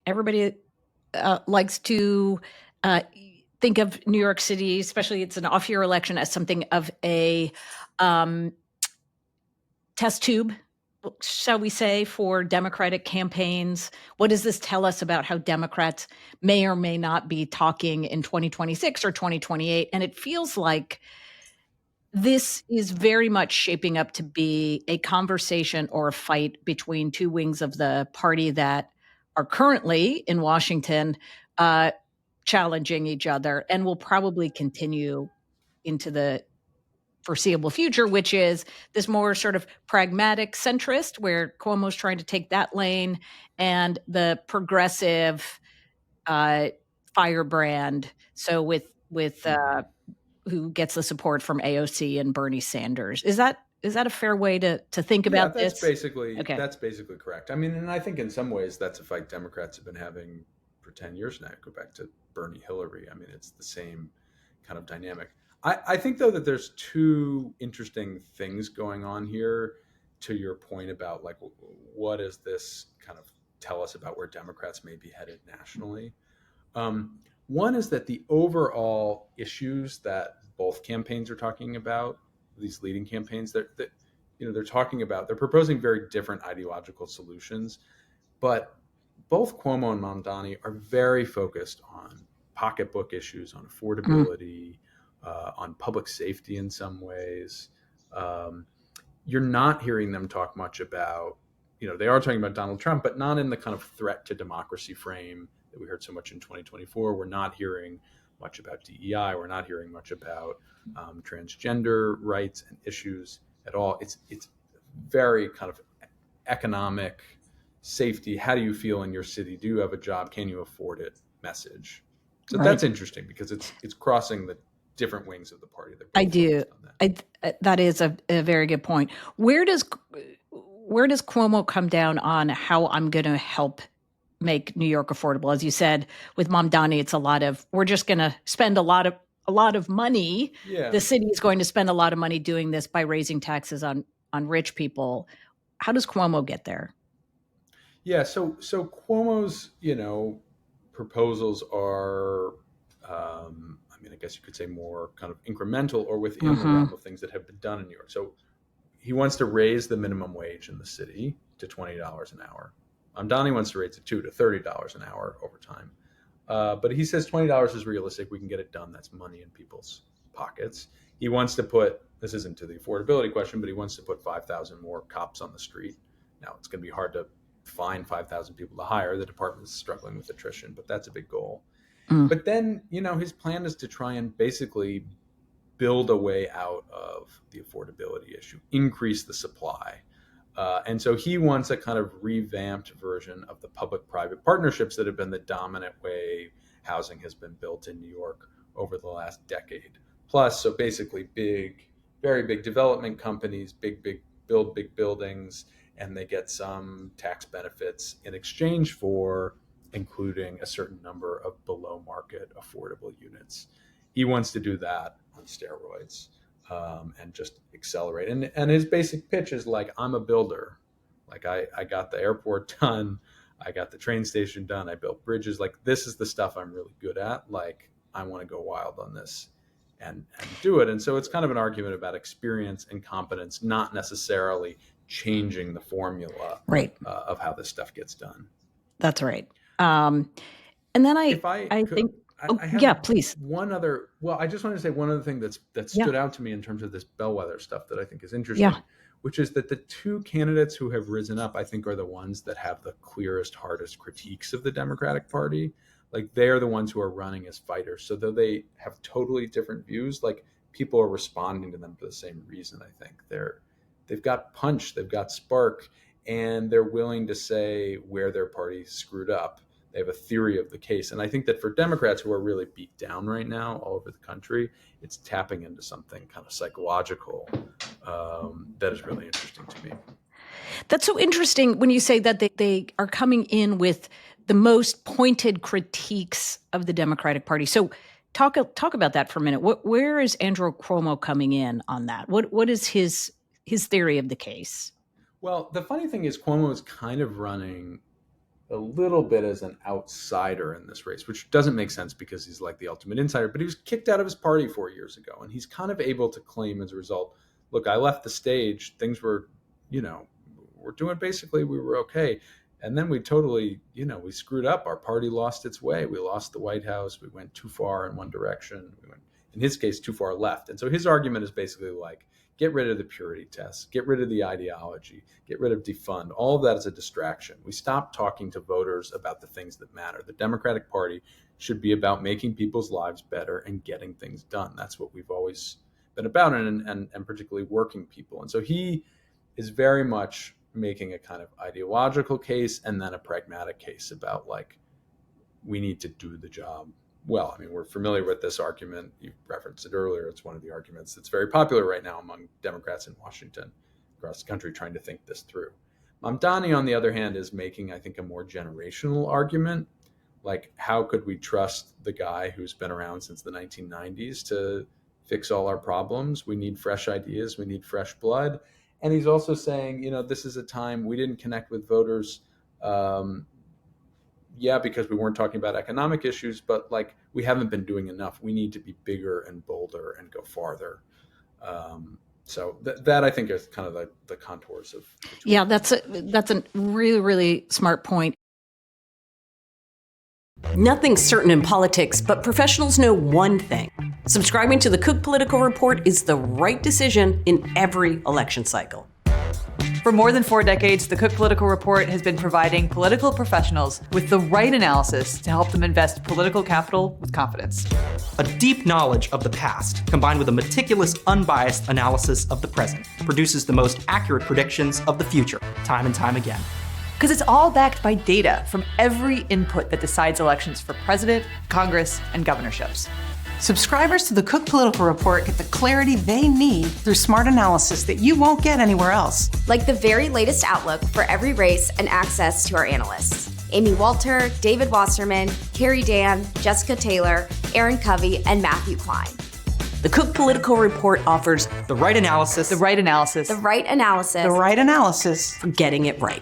everybody likes to uh, think of New York City, especially it's an off-year election, as something of a um, test tube, shall we say, for Democratic campaigns. What does this tell us about how Democrats may or may not be talking in 2026 or 2028? And it feels like this is very much shaping up to be a conversation or a fight between two wings of the party that are currently in Washington uh, challenging each other and will probably continue into the foreseeable future, which is this more sort of pragmatic centrist, where Cuomo's trying to take that lane, and the progressive uh, firebrand. So with who gets the support from AOC and Bernie Sanders. Is that a fair way to think Yeah, about this? Okay. that's basically correct. I mean, and I think in some ways that's a fight Democrats have been having for 10 years now. Go back to Bernie Hillary. I mean, it's the same kind of dynamic. I think though that there's two interesting things going on here to your point about like what does this kind of tell us about where Democrats may be headed nationally. One is that the overall issues that both campaigns are talking about, these leading campaigns, that they're talking about, they're proposing very different ideological solutions, but both Cuomo and Mamdani are very focused on pocketbook issues, on Mm. affordability, on public safety in some ways. Um, you're not hearing them talk much about, they are talking about Donald Trump, but not in the kind of threat to democracy frame that we heard so much in 2024. We're not hearing much about DEI. We're not hearing much about transgender rights and issues at all. It's very kind of economic safety. How do you feel in your city? Do you have a job? Can you afford it? Message. So Right. that's interesting because it's crossing the different wings of the party. They're I both do. focused on that. That is a very good point. Where does Cuomo come down on how I'm going to help make New York affordable? As you said, with Mamdani, it's a lot of we're just going to spend a lot of money. The Yeah. city is going to spend a lot of money doing this by raising taxes on rich people. How does Cuomo get there? Yeah, so Cuomo's, proposals are, I mean, I guess you could say more kind of incremental or within the Hmm. realm of things that have been done in New York. So he wants to raise the minimum wage in the city to $20 an hour. Donnie wants to raise it to $30 an hour over time. But he says $20 is realistic. We can get it done. That's money in people's pockets. He wants to put, this isn't to the affordability question, but he wants to put 5,000 more cops on the street. Now, it's going to be hard to find 5,000 people to hire. The department is struggling with attrition, but that's a big goal. Mm. But then, his plan is to try and basically build a way out of the affordability issue, increase the supply. And so he wants a kind of revamped version of the public-private partnerships that have been the dominant way housing has been built in New York over the last decade. Plus, so basically very big development companies, big build big buildings, and they get some tax benefits in exchange for including a certain number of below market affordable units. He wants to do that on steroids and just accelerate. And his basic pitch is like, I'm a builder. Like I got the airport done. I got the train station done. I built bridges. Like this is the stuff I'm really good at. Like I want to go wild on this and do it. And so it's kind of an argument about experience and competence, not necessarily changing the formula Right. of how this stuff gets done. That's right. Um, and then If I I could, think. I Oh have yeah, please. one other. Well, I just wanted to say one other thing that Yeah. stood out to me in terms of this bellwether stuff that I think is Yeah. interesting, which is that the two candidates who have risen up, I think, are the ones that have the clearest, hardest critiques of the Democratic Party. Like they're the ones who are running as fighters. So though they have totally different views, like people are responding to them for the same reason. I think they've got punch, they've got spark, and they're willing to say where their party screwed up. They have a theory of the case. And I think that for Democrats who are really beat down right now all over the country, it's tapping into something kind of psychological that is really interesting to me. That's so interesting when you say that they are coming in with the most pointed critiques of the Democratic Party. So talk about that for a minute. Where is Andrew Cuomo coming in on that? What is his theory of the case? Well, the funny thing is Cuomo is kind of running a little bit as an outsider in this race, which doesn't make sense because he's like the ultimate insider, but he was kicked out of his party 4 years ago. And he's kind of able to claim as a result, look, I left the stage. Things were, we're doing basically, we were okay. And then we totally, we screwed up. Our party lost its way. We lost the White House. We went too far in one direction. We went, in his case, too far left. And so his argument is basically like, get rid of the purity tests, get rid of the ideology, get rid of defund. All of that is a distraction. We stop talking to voters about the things that matter. The Democratic Party should be about making people's lives better and getting things done. That's what we've always been about, and particularly working people. And so he is very much making a kind of ideological case and then a pragmatic case about like, we need to do the job well. I mean, we're familiar with this argument. You referenced it earlier. It's one of the arguments that's very popular right now among Democrats in Washington, across the country, trying to think this through. Mamdani, on the other hand, is making, I think, a more generational argument. Like, how could we trust the guy who's been around since the 1990s to fix all our problems? We need fresh ideas. We need fresh blood. And he's also saying, this is a time we didn't connect with voters. Because we weren't talking about economic issues, but like we haven't been doing enough. We need to be bigger and bolder and go farther. So that I think is kind of the contours of. Yeah, that's a really, really smart point. Nothing's certain in politics, but professionals know one thing. Subscribing to the Cook Political Report is the right decision in every election cycle. For more than 4 decades, the Cook Political Report has been providing political professionals with the right analysis to help them invest political capital with confidence. A deep knowledge of the past, combined with a meticulous, unbiased analysis of the present, produces the most accurate predictions of the future, time and time again. Because it's all backed by data from every input that decides elections for president, Congress, and governorships. Subscribers to the Cook Political Report get the clarity they need through smart analysis that you won't get anywhere else. Like the very latest outlook for every race and access to our analysts. Amy Walter, David Wasserman, Carrie Dan, Jessica Taylor, Aaron Covey, and Matthew Klein. The Cook Political Report offers the right analysis, The right analysis. The right analysis. The right analysis. for getting it right.